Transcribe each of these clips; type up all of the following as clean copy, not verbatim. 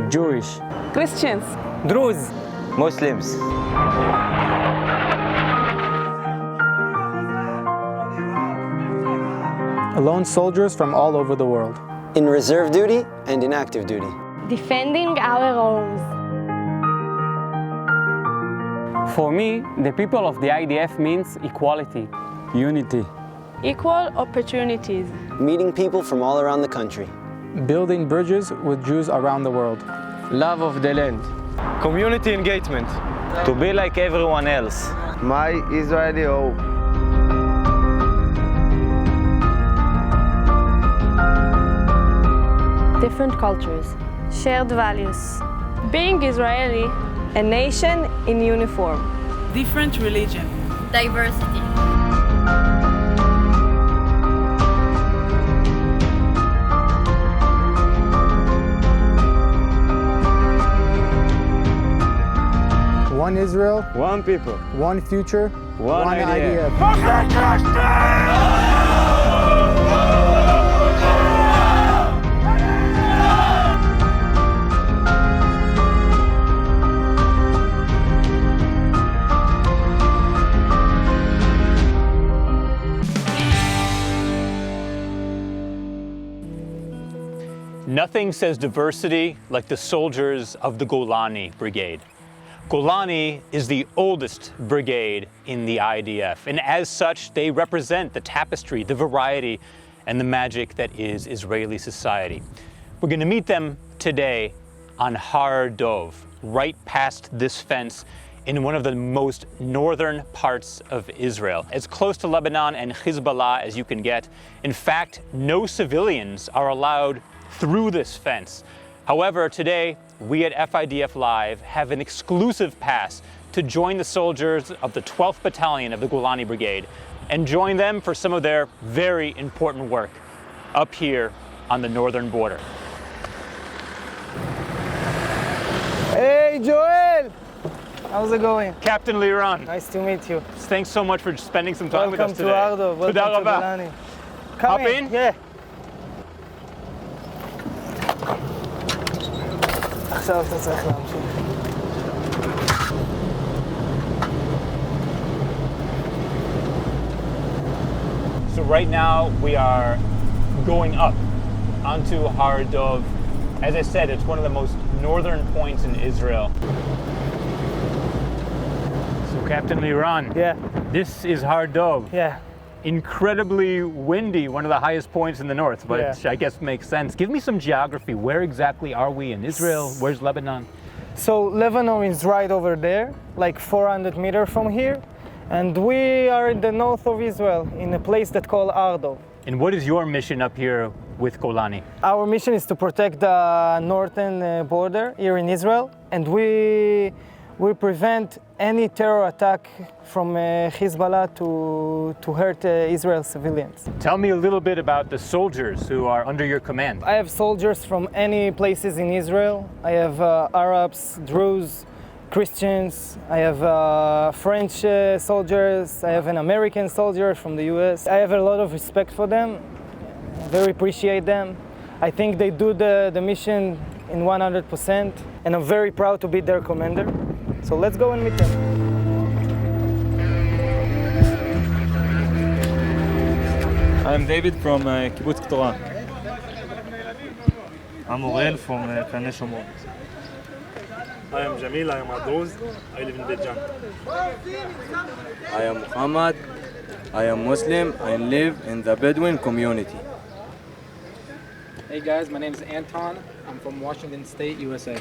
Jewish, Christians, Druze, Muslims, lone soldiers from all over the world. in reserve duty and in active duty. defending our homes. For me, the people of the IDF means equality, unity, equal opportunities, Meeting people from all around the country. Building bridges with Jews around the world. love of the land, community engagement, to be like everyone else. my Israeli hope. Different cultures, shared values. being Israeli, A nation in uniform. different religion, Diversity. One Israel, One people, one future, one idea. IDF. Nothing says diversity like the soldiers of the Golani Brigade. Golani is the oldest brigade in the IDF, and as such, they represent the tapestry, the variety, and the magic that is Israeli society. We're going to meet them today on Har Dov, right past this fence in one of the most northern parts of Israel, as close to Lebanon and Hezbollah as you can get. In fact, no civilians are allowed through this fence. However, today, we at FIDF Live have an exclusive pass to join the soldiers of the 12th Battalion of the Golani Brigade and join them for some of their very important work up here on the northern border. Hey, Joel! How's it going? Captain Liran, Nice to meet you. thanks so much for spending some time with Welcome us to today. Ardo. Welcome Toda to rabah. Golani. Hop Come in? Yeah. עכשיו אתה צריך להמשיך. So right now we are going up onto Har Dov. As I said, it's one of the most northern points in Israel. So Captain Liran, Yeah, this is Har Dov. yeah. Incredibly windy, one of the highest points in the north, but Yeah. I guess makes sense. Give me some geography. Where exactly are we in Israel? Where's Lebanon? So Lebanon is right over there, like 400 meters from here. And we are in the north of Israel, in a place that's called Ardo. And what is your mission up here with Golani? Our mission is to protect the northern border here in Israel. And we prevent any terror attack from Hezbollah to hurt Israel civilians. Tell me a little bit about the soldiers who are under your command. I have soldiers from any places in Israel. I have Arabs, Druze, Christians. I have French soldiers. I have an American soldier from the US. I have a lot of respect for them. Very appreciate them. I think they do the mission in 100%, and I'm very proud to be their commander. So let's go and meet them. I'm David from Kibbutz K'torah. I'm Orel from Karnei Shomron. I am Jamil, I am a Druze, I live in Bejan. I am Muhammad, I am Muslim, I live in the Bedouin community. Hey guys, my name is Anton. I'm from Washington State, USA.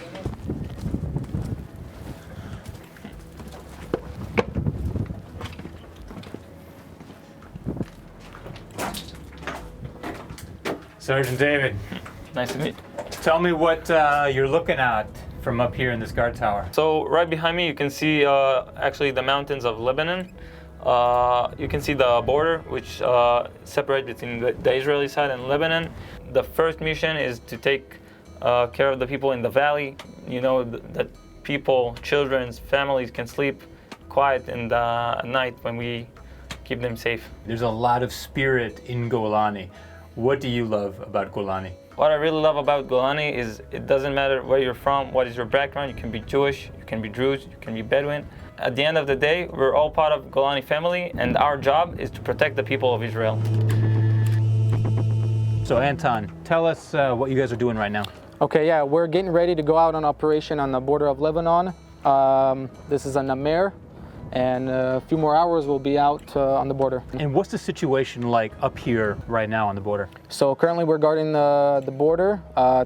Sergeant David, Nice to meet. tell me what you're looking at from up here in this guard tower. So right behind me you can see actually the mountains of Lebanon. You can see the border which separates between the Israeli side and Lebanon. The first mission is to take care of the people in the valley. You know, that people, children, families can sleep quiet in the night when we keep them safe. There's a lot of spirit in Golani. What do you love about Golani? What I really love about Golani is it doesn't matter where you're from, what is your background. You can be Jewish, you can be Druze, you can be Bedouin. At the end of the day, we're all part of Golani family, and our job is to protect the people of Israel. So Anton, tell us what you guys are doing right now. Okay, yeah, we're getting ready to go out on operation on the border of Lebanon. This is a Namer, and a few more hours we'll be out on the border. And what's the situation like up here right now on the border? So currently we're guarding the border.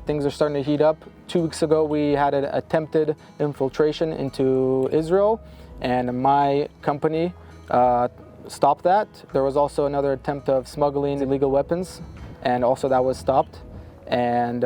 Things are starting to heat up. 2 weeks ago we had an attempted infiltration into Israel, and my company stopped that. There was also another attempt of smuggling illegal weapons, and also that was stopped. And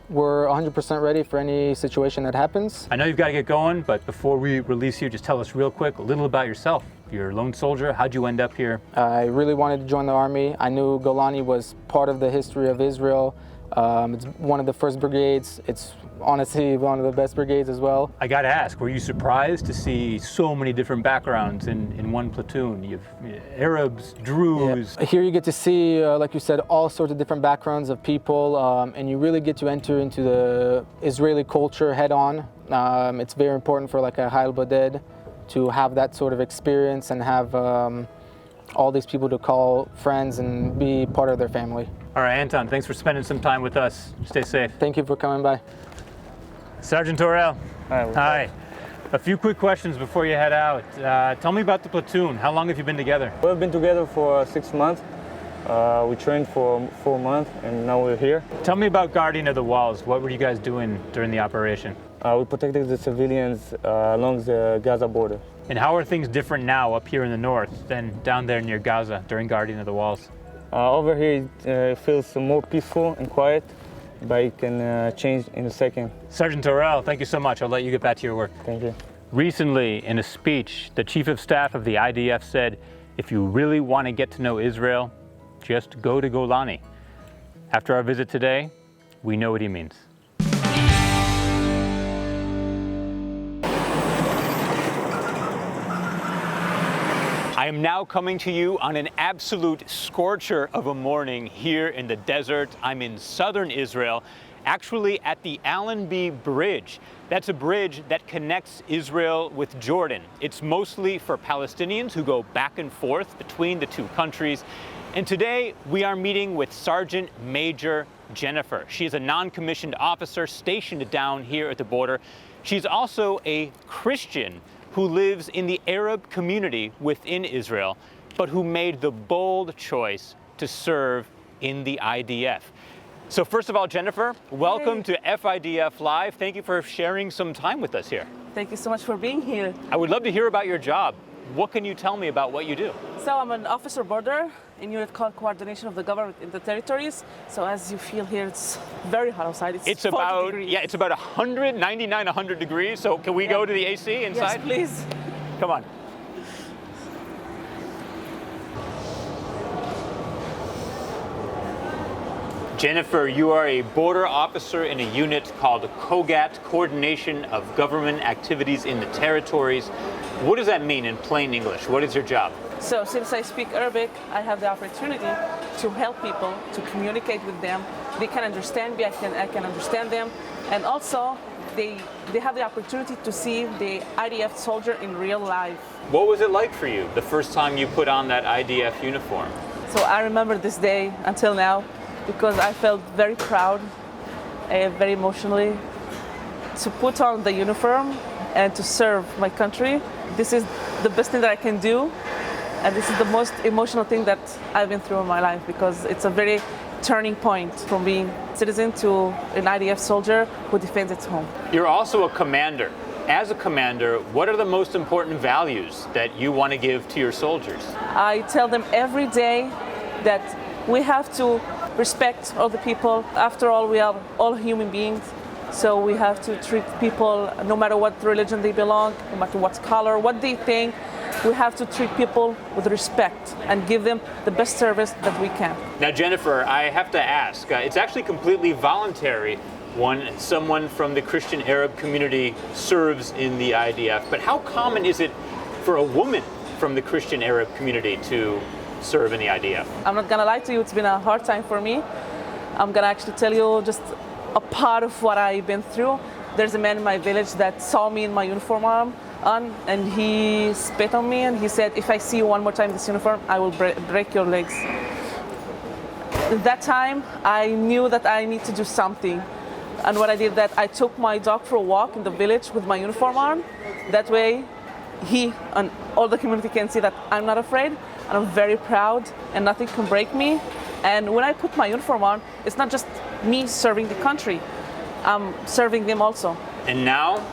we're 100% ready for any situation that happens. I know you've got to get going, but before we release you, just tell us real quick a little about yourself. You're a lone soldier. How'd you end up here? I really wanted to join the army. I knew Golani was part of the history of Israel. It's one of the first brigades. It's honestly one of the best brigades as well. I got to ask, were you surprised to see so many different backgrounds in one platoon? You've Arabs, Druze. Yeah. Here you get to see, like you said, all sorts of different backgrounds of people, and you really get to enter into the Israeli culture head on. It's very important for like a Hayal Boded to have that sort of experience and have all these people to call friends and be part of their family. All right, Anton, thanks for spending some time with us. Stay safe. Thank you for coming by. Sergeant Torel. Hi. Hi. A few quick questions before you head out. Tell me about the platoon. How long have you been together? We've been together for 6 months. We trained for 4 months, and now we're here. Tell me about guarding of the walls. What were you guys doing during the operation? We protected the civilians along the Gaza border. And how are things different now up here in the north than down there near Gaza during guarding of the walls? Over here it feels more peaceful and quiet, but it can change in a second. Sergeant Torel, thank you so much. I'll let you get back to your work. Thank you. Recently, in a speech, the Chief of Staff of the IDF said, if you really want to get to know Israel, just go to Golani. After our visit today, we know what he means. I am now coming to you on an absolute scorcher of a morning here in the desert. I'm in southern Israel, actually at the Allenby Bridge. That's a bridge that connects Israel with Jordan. It's mostly for Palestinians who go back and forth between the two countries. And today we are meeting with Sergeant Major Jennifer. She is a non-commissioned officer stationed down here at the border. She's also a Christian who lives in the Arab community within Israel, but who made the bold choice to serve in the IDF. So first of all, Jennifer, welcome to FIDF Live. Thank you for sharing some time with us here. Thank you so much for being here. I would love to hear about your job. What can you tell me about what you do? So I'm an officer border in unit called Coordination of the Government in the Territories. So as you feel here, it's very hot outside. It's 40 about degrees. Yeah, it's about 100 degrees. So can we go to the AC inside? Yes, please. Come on. Jennifer, you are a border officer in a unit called COGAT, Coordination of Government Activities in the Territories. What does that mean in plain English? What is your job? So since I speak Arabic, I have the opportunity to help people, to communicate with them. They can understand me, I can understand them. And also, they have the opportunity to see the IDF soldier in real life. What was it like for you the first time you put on that IDF uniform? So I remember this day until now because I felt very proud, very emotionally, to put on the uniform and to serve my country. This is the best thing that I can do, and this is the most emotional thing that I've been through in my life because it's a very turning point from being a citizen to an IDF soldier who defends its home. You're also a commander. As a commander, what are the most important values that you want to give to your soldiers? I tell them every day that we have to respect all the people. After all, we are all human beings. So we have to treat people, no matter what religion they belong, no matter what color, what they think, we have to treat people with respect and give them the best service that we can. Now, Jennifer, I have to ask, it's actually completely voluntary when someone from the Christian Arab community serves in the IDF, but how common is it for a woman from the Christian Arab community to serve in the IDF? I'm not gonna lie to you, it's been a hard time for me I'm gonna actually tell you just a part of what I've been through. There's a man in my village that saw me in my uniform on, and he spit on me and he said, if I see you one more time in this uniform, I will break your legs. At that time, I knew that I need to do something. And what I did that I took my dog for a walk in the village with my uniform on. That way, he and all the community can see that I'm not afraid and I'm very proud and nothing can break me. And when I put my uniform on, it's not just me serving the country, I'm serving them also. And now,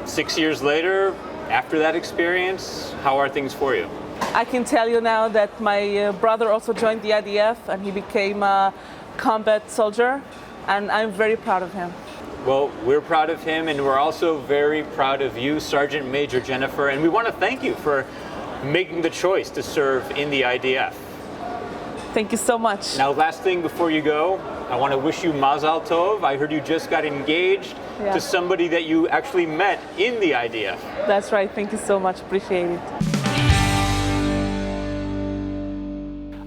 6 years later, after that experience, how are things for you? I can tell you now that my brother also joined the IDF and he became a combat soldier, and I'm very proud of him. Well, we're proud of him, and we're also very proud of you, Sergeant Major Jennifer, and we want to thank you for making the choice to serve in the IDF. Thank you so much. Now, last thing before you go, I want to wish you Mazal Tov. I heard you just got engaged to somebody that you actually met in the IDF. That's right. Thank you so much. Appreciate it.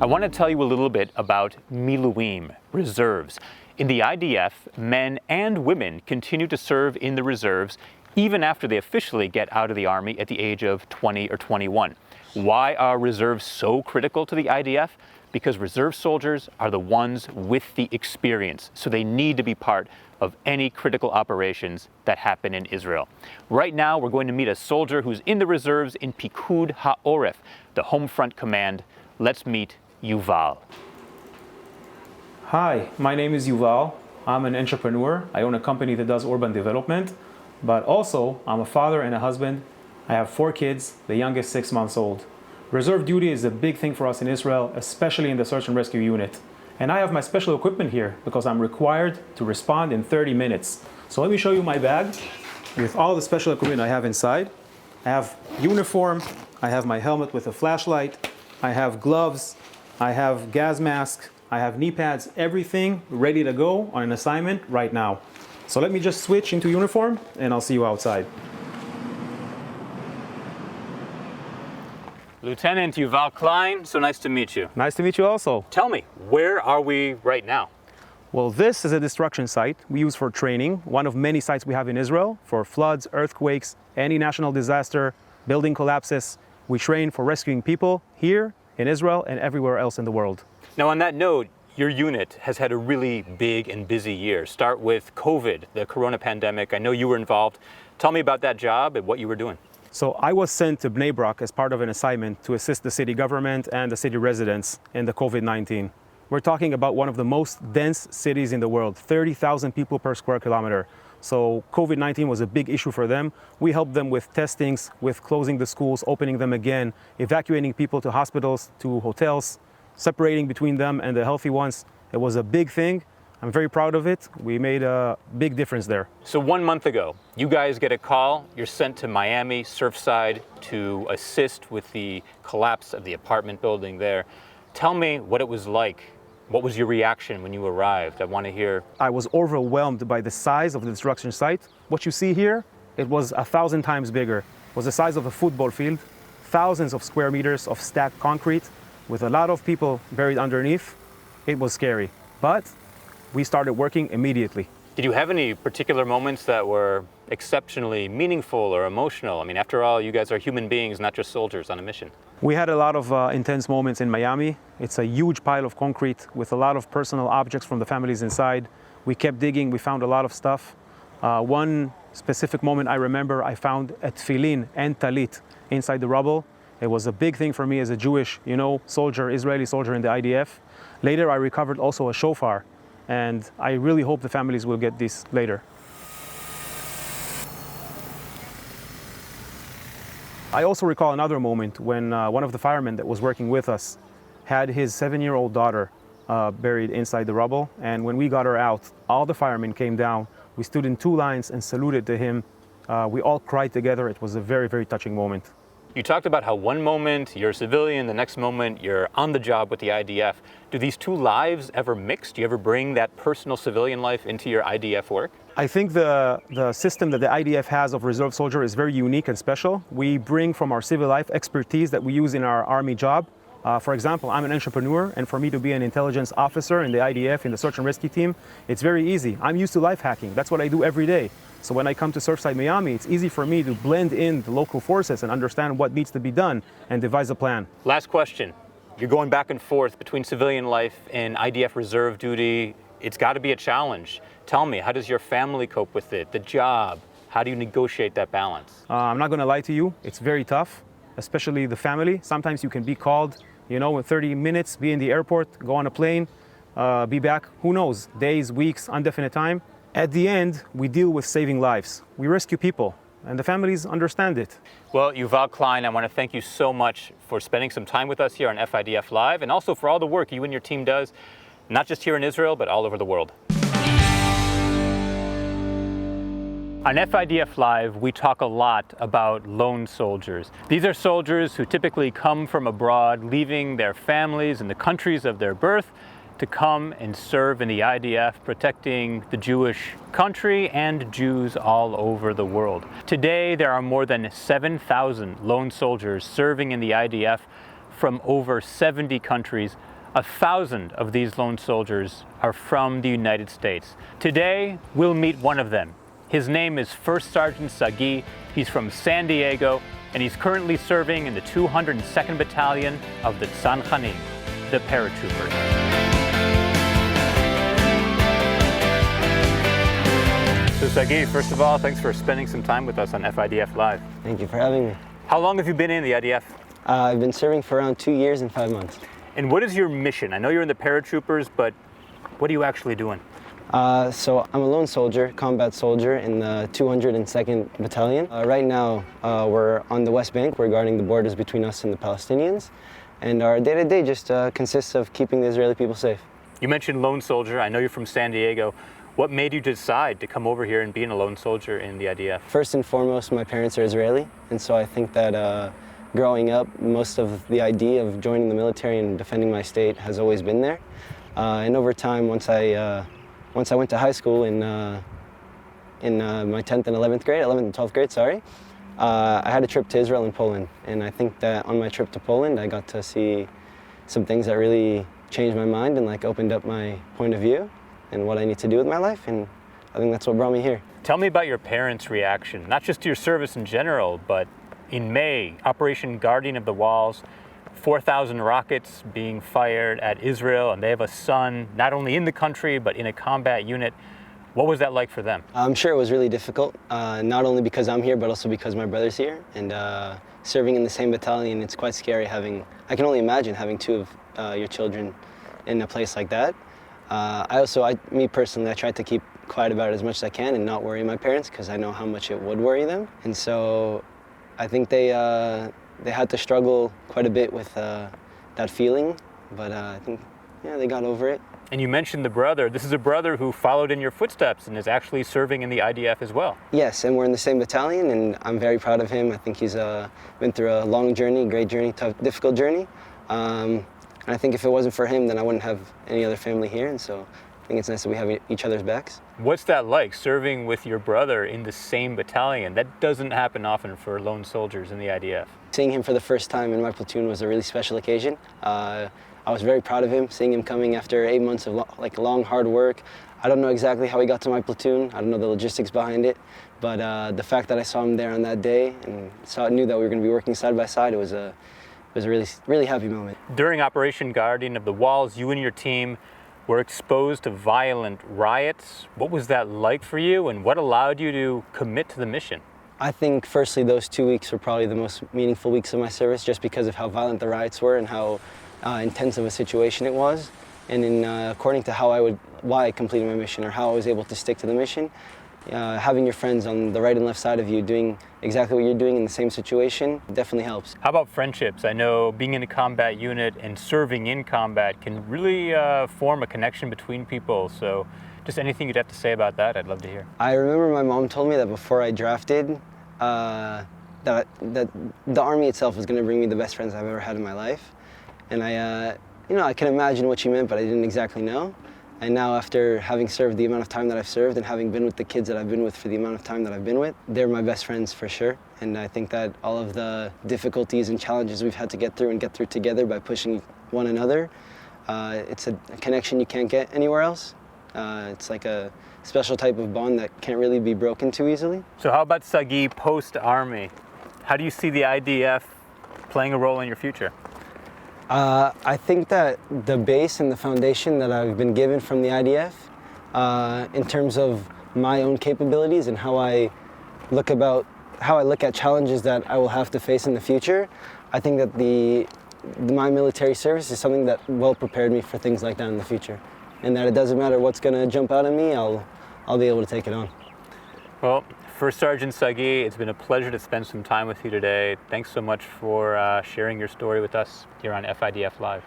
I want to tell you a little bit about Miluim, reserves. In the IDF, men and women continue to serve in the reserves even after they officially get out of the Army at the age of 20 or 21. Why are reserves so critical to the IDF? Because reserve soldiers are the ones with the experience, so they need to be part of any critical operations that happen in Israel. Right now, we're going to meet a soldier who's in the reserves in Pikud HaOref, the Home Front Command. Let's meet Yuval. Hi, my name is Yuval. I'm an entrepreneur. I own a company that does urban development, but also I'm a father and a husband. I have 4 kids, the youngest 6 months old. Reserve duty is a big thing for us in Israel, especially in the search and rescue unit. And I have my special equipment here because I'm required to respond in 30 minutes. So let me show you my bag with all the special equipment I have inside. I have uniform, I have my helmet with a flashlight, I have gloves, I have gas mask, I have knee pads, everything ready to go on an assignment right now. So let me just switch into uniform and I'll see you outside. Lieutenant Yuval Klein, so nice to meet you. Nice to meet you also. Tell me, where are we right now? Well, this is a destruction site we use for training, one of many sites we have in Israel for floods, earthquakes, any national disaster, building collapses. We train for rescuing people here in Israel and everywhere else in the world. Now, on that note, your unit has had a really big and busy year. Start with COVID, the corona pandemic. I know you were involved. Tell me about that job and what you were doing. So I was sent to Bnei Brak as part of an assignment to assist the city government and the city residents in the COVID-19. We're talking about one of the most dense cities in the world, 30,000 people per square kilometer. So COVID-19 was a big issue for them. We helped them with testings, with closing the schools, opening them again, evacuating people to hospitals, to hotels, separating between them and the healthy ones. It was a big thing. I'm very proud of it. We made a big difference there. So 1 month ago, you guys get a call. You're sent to Miami, Surfside, to assist with the collapse of the apartment building there. Tell me what it was like. What was your reaction when you arrived? I want to hear. I was overwhelmed by the size of the destruction site. What you see here, it was 1,000 times bigger. It was the size of a football field, thousands of square meters of stacked concrete with a lot of people buried underneath. It was scary, but we started working immediately. Did you have any particular moments that were exceptionally meaningful or emotional? I mean, after all, you guys are human beings, not just soldiers on a mission. We had a lot of intense moments in Miami. It's a huge pile of concrete with a lot of personal objects from the families inside. We kept digging, we found a lot of stuff. One specific moment I remember, I found a tefillin and talit inside the rubble. It was a big thing for me as a Jewish, soldier, Israeli soldier in the IDF. Later, I recovered also a shofar. And I really hope the families will get this later. I also recall another moment when one of the firemen that was working with us had his 7-year-old daughter buried inside the rubble. And when we got her out, all the firemen came down. We stood in 2 lines and saluted to him. We all cried together. It was a very, very touching moment. You talked about how one moment you're a civilian, the next moment you're on the job with the IDF. Do these 2 lives ever mix? Do you ever bring that personal civilian life into your IDF work? I think the system that the IDF has of reserve soldier is very unique and special. We bring from our civil life expertise that we use in our army job For example, I'm an entrepreneur, and for me to be an intelligence officer in the IDF, in the search and rescue team, it's very easy. I'm used to life hacking. That's what I do every day. So when I come to Surfside Miami, it's easy for me to blend in the local forces and understand what needs to be done and devise a plan. Last question. You're going back and forth between civilian life and IDF reserve duty. It's got to be a challenge. Tell me, how does your family cope with it? The job? How do you negotiate that balance? I'm not going to lie to you. It's very tough, especially the family. Sometimes you can be called, in 30 minutes, be in the airport, go on a plane, be back, who knows, days, weeks, indefinite time. At the end, we deal with saving lives. We rescue people, and the families understand it. Well, Yuval Klein, I want to thank you so much for spending some time with us here on FIDF Live, and also for all the work you and your team does, not just here in Israel, but all over the world. On FIDF Live, we talk a lot about lone soldiers. These are soldiers who typically come from abroad, leaving their families and the countries of their birth to come and serve in the IDF, protecting the Jewish country and Jews all over the world. Today, there are more than 7,000 lone soldiers serving in the IDF from over 70 countries. 1,000 of these lone soldiers are from the United States. Today, we'll meet one of them. His name is First Sergeant Sagi. He's from San Diego, and he's currently serving in the 202nd Battalion of the Tzanchanim, the paratroopers. So Sagi, first of all, thanks for spending some time with us on FIDF Live. Thank you for having me. How long have you been in the IDF? I've been serving for around 2 years and 5 months. And what is your mission? I know you're in the paratroopers, but what are you actually doing? So I'm a lone soldier, combat soldier in the 202nd Battalion. Right now, we're on the West Bank. We're guarding the borders between us and the Palestinians. And our day-to-day just consists of keeping the Israeli people safe. You mentioned lone soldier. I know you're from San Diego. What made you decide to come over here and be a lone soldier in the IDF? First and foremost, my parents are Israeli. And so I think that growing up, most of the idea of joining the military and defending my state has always been there. And over time, once I went to high school in my 10th and 11th and 12th grade, I had a trip to Israel and Poland. And I think that on my trip to Poland, I got to see some things that really changed my mind and opened up my point of view and what I need to do with my life. And I think that's what brought me here. Tell me about your parents' reaction, not just to your service in general, but in May, Operation Guardian of the Walls, 4,000 rockets being fired at Israel, and they have a son not only in the country, but in a combat unit. What was that like for them? I'm sure it was really difficult, not only because I'm here, but also because my brother's here. And serving in the same battalion, it's quite scary I can only imagine having two of your children in a place like that. Me personally, I tried to keep quiet about it as much as I can and not worry my parents because I know how much it would worry them. And so I think they had to struggle quite a bit with that feeling, but I think, they got over it. And you mentioned the brother. This is a brother who followed in your footsteps and is actually serving in the IDF as well. Yes, and we're in the same battalion, and I'm very proud of him. I think he's been through a long journey, great journey, tough, difficult journey. And I think if it wasn't for him, then I wouldn't have any other family here, and so I think it's nice that we have each other's backs. What's that like, serving with your brother in the same battalion? That doesn't happen often for lone soldiers in the IDF. Seeing him for the first time in my platoon was a really special occasion. I was very proud of him, seeing him coming after 8 months of long, hard work. I don't know exactly how he got to my platoon. I don't know the logistics behind it, but the fact that I saw him there on that day and knew that we were going to be working side by side, it was a really, really happy moment. During Operation Guardian of the Walls, you and your team were exposed to violent riots. What was that like for you, and what allowed you to commit to the mission? I think, firstly, those 2 weeks were probably the most meaningful weeks of my service, just because of how violent the riots were and how intense of a situation it was. And according to why I completed my mission, or how I was able to stick to the mission, having your friends on the right and left side of you doing exactly what you're doing in the same situation definitely helps. How about friendships? I know being in a combat unit and serving in combat can really form a connection between people. So just anything you'd have to say about that, I'd love to hear. I remember my mom told me that before I drafted, that the Army itself was going to bring me the best friends I've ever had in my life. And I can imagine what she meant, but I didn't exactly know. And now after having served the amount of time that I've served and having been with the kids that I've been with for the amount of time that I've been with, they're my best friends for sure. And I think that all of the difficulties and challenges we've had to get through together by pushing one another, it's a connection you can't get anywhere else. It's like a special type of bond that can't really be broken too easily. So how about Sagi post-Army? How do you see the IDF playing a role in your future? I think that the base and the foundation that I've been given from the IDF, in terms of my own capabilities and how I look at challenges that I will have to face in the future, I think that my military service is something that well prepared me for things like that in the future, and that it doesn't matter what's going to jump out at me, I'll be able to take it on. Well, First Sergeant Sagi, it's been a pleasure to spend some time with you today. Thanks so much for sharing your story with us here on FIDF Live.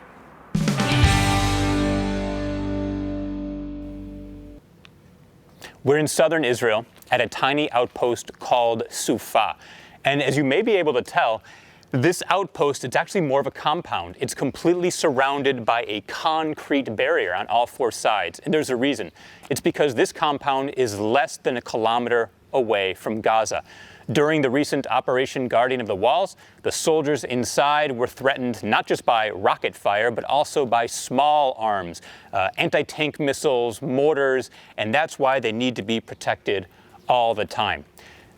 We're in southern Israel at a tiny outpost called Sufa. And as you may be able to tell, this outpost, it's actually more of a compound. It's completely surrounded by a concrete barrier on all four sides. And there's a reason. It's because this compound is less than a kilometer away from Gaza. During the recent Operation Guardian of the Walls, the soldiers inside were threatened not just by rocket fire, but also by small arms, anti-tank missiles, mortars, and that's why they need to be protected all the time.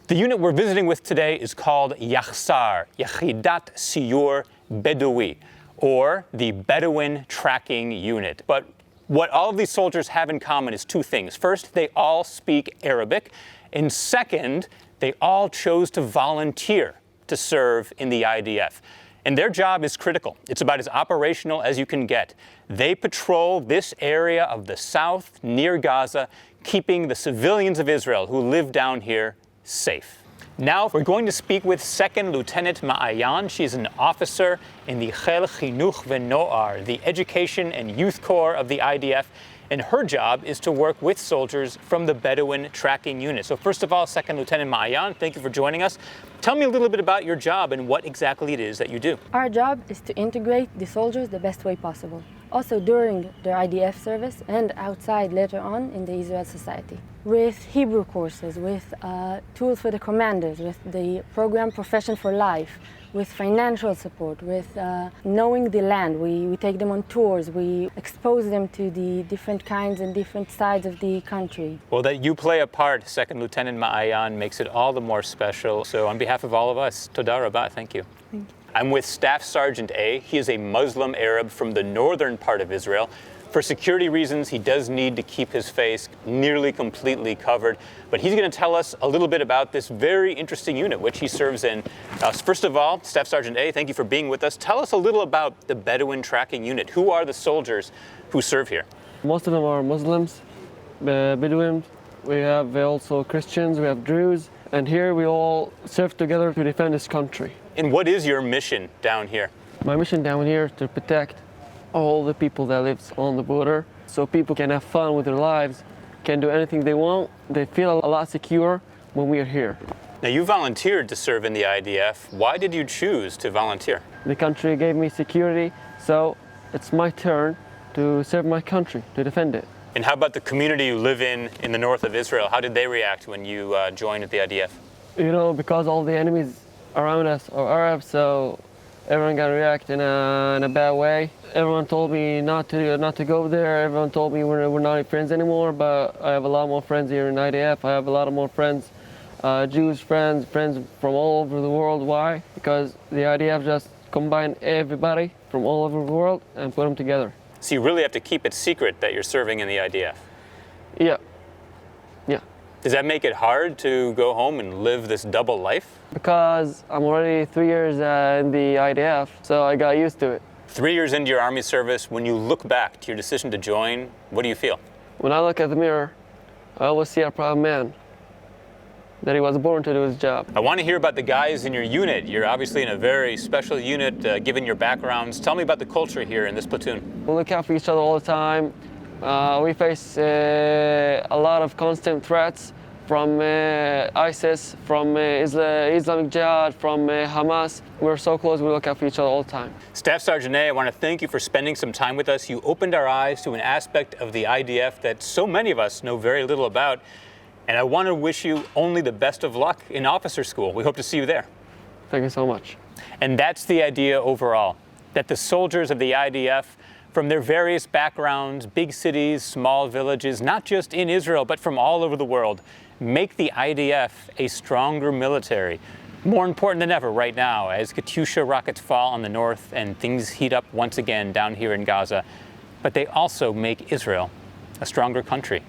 The unit we're visiting with today is called Yachsar, Yachidat Siyur Bedoui, or the Bedouin Tracking Unit. But what all of these soldiers have in common is two things. First, they all speak Arabic, and second, they all chose to volunteer to serve in the IDF. And their job is critical. It's about as operational as you can get. They patrol this area of the south near Gaza, keeping the civilians of Israel who live down here safe. Now we're going to speak with Second Lieutenant Ma'ayan. She's an officer in the Chel Chinuch V'Noar, the Education and Youth Corps of the IDF, and her job is to work with soldiers from the Bedouin Tracking Unit. So first of all, Second Lieutenant Ma'ayan, thank you for joining us. Tell me a little bit about your job and what exactly it is that you do. Our job is to integrate the soldiers the best way possible, also during their IDF service and outside later on in the Israel society. With Hebrew courses, with tools for the commanders, with the program Profession for Life, with financial support, with knowing the land. We take them on tours, we expose them to the different kinds and different sides of the country. Well, that you play a part, Second Lieutenant Ma'ayan, makes it all the more special. So on behalf of all of us, Toda Rabah, thank you. Thank you. I'm with Staff Sergeant A. He is a Muslim Arab from the northern part of Israel. For security reasons, he does need to keep his face nearly completely covered, but he's going to tell us a little bit about this very interesting unit which he serves in. First of all, Staff Sergeant A, thank you for being with us. Tell us a little about the Bedouin Tracking Unit. Who are the soldiers who serve here? Most of them are Muslims, Bedouins. We have also Christians, we have Druze, and here we all serve together to defend this country. And what is your mission down here? My mission down here is to protect all the people that live on the border, so people can have fun with their lives, can do anything they want. They feel a lot secure when we are here. Now you volunteered to serve in the IDF. Why did you choose to volunteer? The country gave me security, so it's my turn to serve my country, to defend it. And how about the community you live in the north of Israel? How did they react when you joined the IDF? You know, because all the enemies around us are Arabs, so everyone got to react in a bad way. Everyone told me not to go there. Everyone told me we're not friends anymore, but I have a lot more friends here in IDF. I have a lot more friends, Jewish friends from all over the world. Why? Because the IDF just combined everybody from all over the world and put them together. So you really have to keep it secret that you're serving in the IDF? Yeah. Does that make it hard to go home and live this double life? Because I'm already 3 years in the IDF, so I got used to it. 3 years into your Army service, when you look back to your decision to join, what do you feel? When I look at the mirror, I always see a proud man, that he was born to do his job. I want to hear about the guys in your unit. You're obviously in a very special unit, given your backgrounds. Tell me about the culture here in this platoon. We look out for each other all the time. We face a lot of constant threats from ISIS, from Islamic Jihad, from Hamas. We're so close, we look out for each other all the time. Staff Sergeant A, I want to thank you for spending some time with us. You opened our eyes to an aspect of the IDF that so many of us know very little about. And I want to wish you only the best of luck in officer school. We hope to see you there. Thank you so much. And that's the idea overall, that the soldiers of the IDF, from their various backgrounds, big cities, small villages, not just in Israel, but from all over the world, make the IDF a stronger military. More important than ever right now, as Katyusha rockets fall on the north and things heat up once again down here in Gaza. But they also make Israel a stronger country.